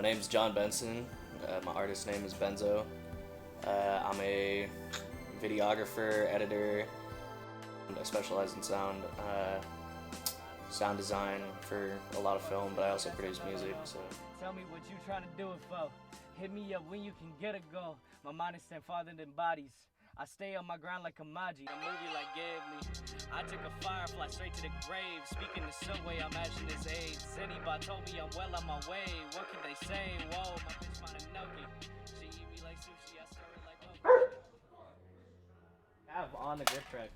My name's John Benson. My artist name is Benzo. I'm a videographer, editor. I specialize in sound design for a lot of film, but I also produce music. So. Tell me what you trying to do it for. Hit me up when you can get a go. My mind is sent farther than bodies. I stay on my grind like a Maji, a movie like Ghibli. I took a firefly straight to the grave. Speaking the same way I'm matching his age. Zenibot told me I'm well on my way. What can they say? Whoa, my bitch found a Noki. She eat me like sushi, I stir it like Poke. Have on the grip track.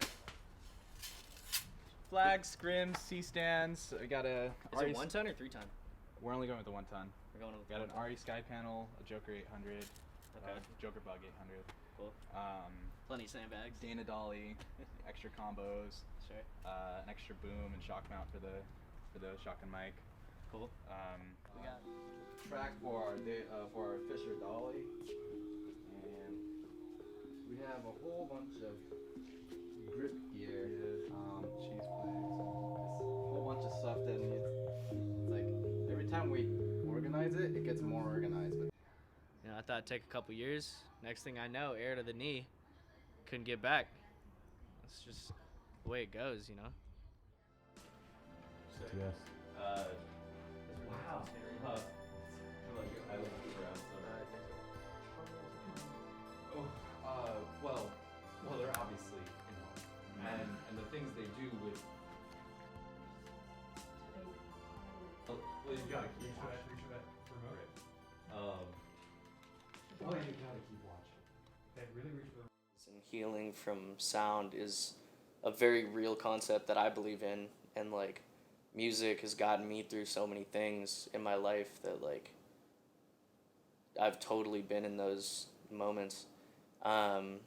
Flags, scrims, C-stands. We got a... Is it 1 ton or 3 ton? We're only going with the 1 ton. We're going with Got an RE Sky panel, a Joker 800, Okay. Joker Bug 800. Cool. Plenty of sandbags. Dana Dolly, extra combos, Sure. an extra boom and shock mount for the shotgun mic. Cool. We got track for our Fisher Dolly, and we have a whole bunch of grip gear, cheese flags. a whole bunch of stuff that needs. It's like every time we organize it, it gets more organized. But You know, I thought it'd take a couple years. Next thing I know, air to the knee. Couldn't get back. It's just the way it goes, you know? Yes. wow. I look around well, they're obviously, and the things they do with. Well, you gotta keep watching. Well, you gotta keep watching. They really reach for the. And healing from sound is a very real concept that I believe in, and like music has gotten me through so many things in my life that like I've totally been in those moments. I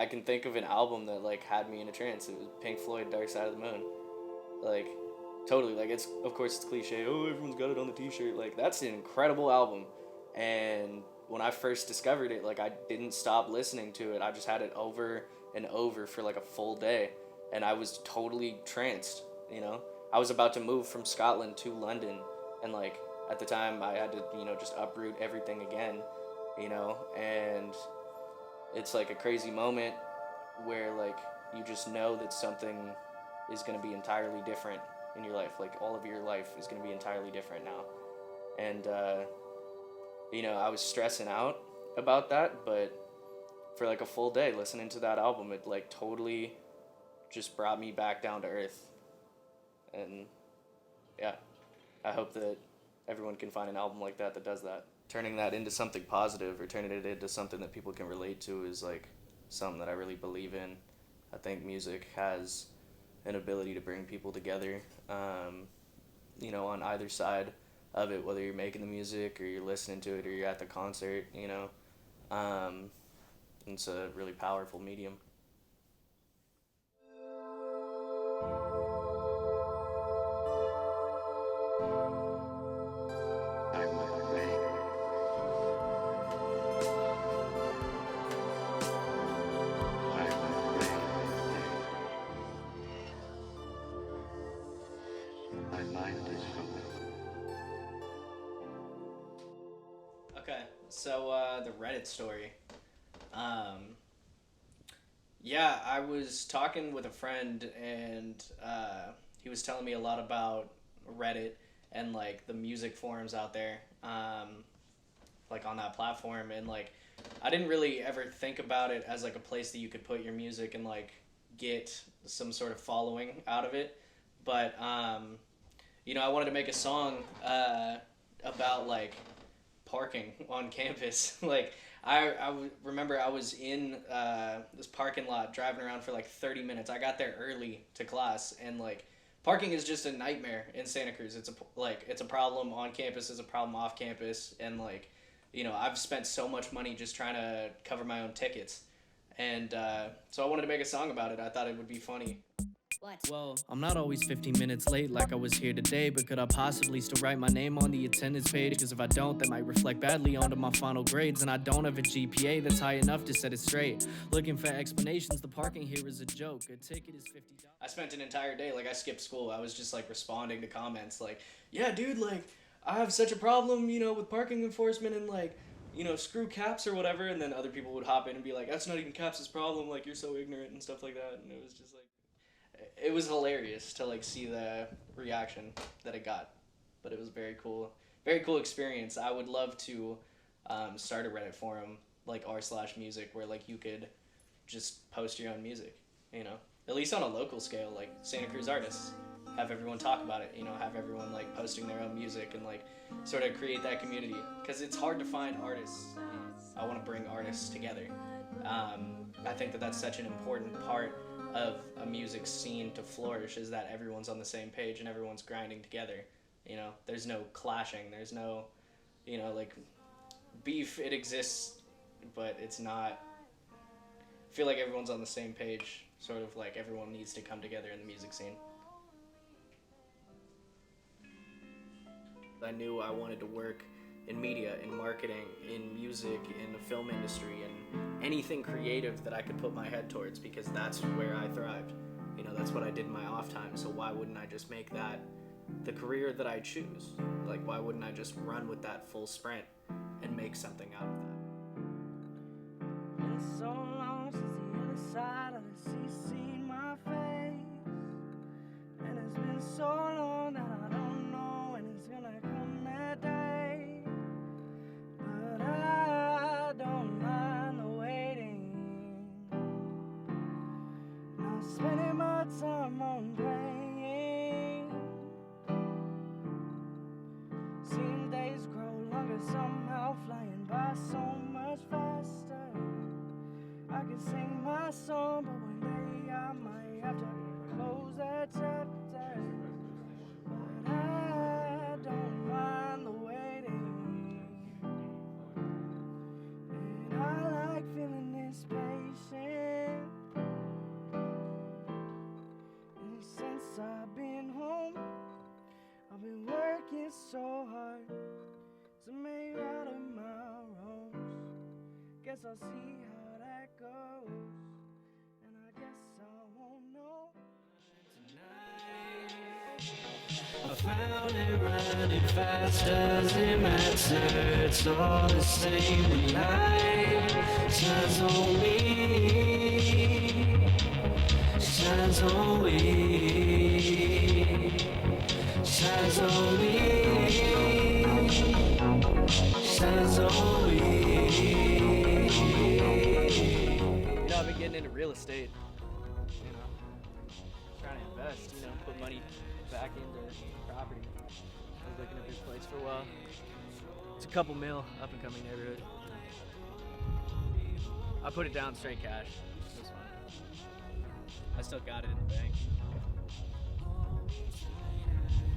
can think of an album that like had me in a trance. It was Pink Floyd, Dark Side of the Moon. Like totally, like it's, of course it's cliche, oh everyone's got it on the t-shirt, like that's an incredible album. And when I first discovered it, like I didn't stop listening to it. I just had it over and over for like a full day, and I was totally tranced, you know? I was about to move from Scotland to London, and like at the time I had to, you know, just uproot everything again, you know? And it's like a crazy moment where like you just know that something is going to be entirely different in your life. Like all of your life is going to be entirely different now. And you know, I was stressing out about that, but for like a full day listening to that album, it like totally just brought me back down to earth. And yeah, I hope that everyone can find an album like that that does that. Turning that into something positive or turning it into something that people can relate to is like something that I really believe in. I think music has an ability to bring people together, you know, on either side of it, whether you're making the music or you're listening to it or you're at the concert, you know. It's a really powerful medium. My mind is full. Okay, so the Reddit story. Yeah, I was talking with a friend, and he was telling me a lot about Reddit and like the music forums out there, like on that platform, and like I didn't really ever think about it as like a place that you could put your music and like get some sort of following out of it, but you know, I wanted to make a song about like parking on campus. Like I remember I was in this parking lot driving around for like 30 minutes. I got there early to class, and like parking is just a nightmare in Santa Cruz. It's a problem on campus, it's a problem off campus, and like, you know, I've spent so much money just trying to cover my own tickets. And so I wanted to make a song about it. I thought it would be funny. What? Well, I'm not always 15 minutes late like I was here today, but could I possibly still write my name on the attendance page? Because if I don't, that might reflect badly onto my final grades, and I don't have a GPA that's high enough to set it straight. Looking for explanations, the parking here is a joke. A ticket is $50. I spent an entire day, like I skipped school. I was just like responding to comments like, yeah, dude, like, I have such a problem, with parking enforcement and like, screw Caps or whatever. And then other people would hop in and be like, that's not even Caps' problem. Like, you're so ignorant and stuff like that. And it was just like, it was hilarious to like see the reaction that it got. But it was very cool experience. I would love to start a Reddit forum like r/music where like you could just post your own music, at least on a local scale, like Santa Cruz artists. Have everyone talk about it, have everyone like posting their own music and like sort of create that community, because it's hard to find artists. I want to bring artists together. I think that that's such an important part of a music scene to flourish, is that everyone's on the same page and everyone's grinding together. There's no clashing, there's no, like beef. It exists, but it's not. I feel like everyone's on the same page, sort of like everyone needs to come together in the music scene. I knew I wanted to work in media, in marketing, in music, in the film industry, and anything creative that I could put my head towards, because that's where I thrived. That's what I did in my off time, so why wouldn't I just make that the career that I choose? Like, why wouldn't I just run with that full sprint and make something out of that? Been so long since the other side of the sea seen my face, and it's been so long that I don't know when it's gonna come that day. But I don't mind the waiting. Not spending my time on praying. Seems days grow longer somehow, flying by so much faster. I can sing my song, but one day I might have to close that chapter. But I don't mind the waiting, and I like feeling this patient. And since I've been home, I've been working so hard to make out of my wrongs. Guess I'll see how that goes, and I guess I won't know tonight. I found it running fast, doesn't matter, it's all the same when light shines on me, shines on me, shines on me, shines on me. I've been getting into real estate, trying to invest, put money back into property. I was looking at this place for a while. It's a couple mil, up and coming neighborhood. I put it down straight cash. It was fun. I still got it in the bank.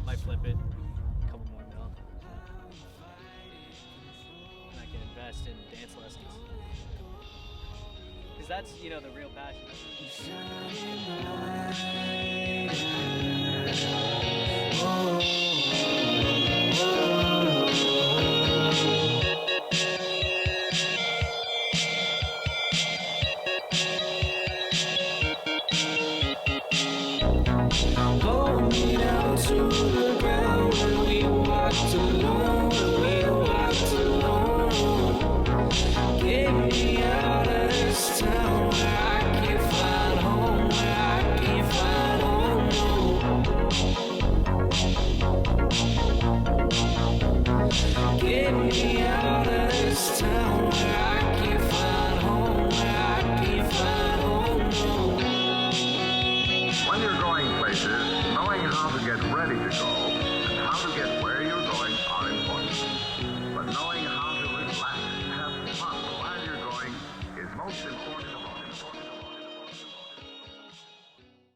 Might flip it, a couple more mil. And I can invest in dance lessons. Because that's, the real passion. Hold me down to the ground when we walked alone, Get me out of this town where I can't find home, no. Get me out of this town where I can't find home, no. When you're going places, knowing how to get ready to go and how to get where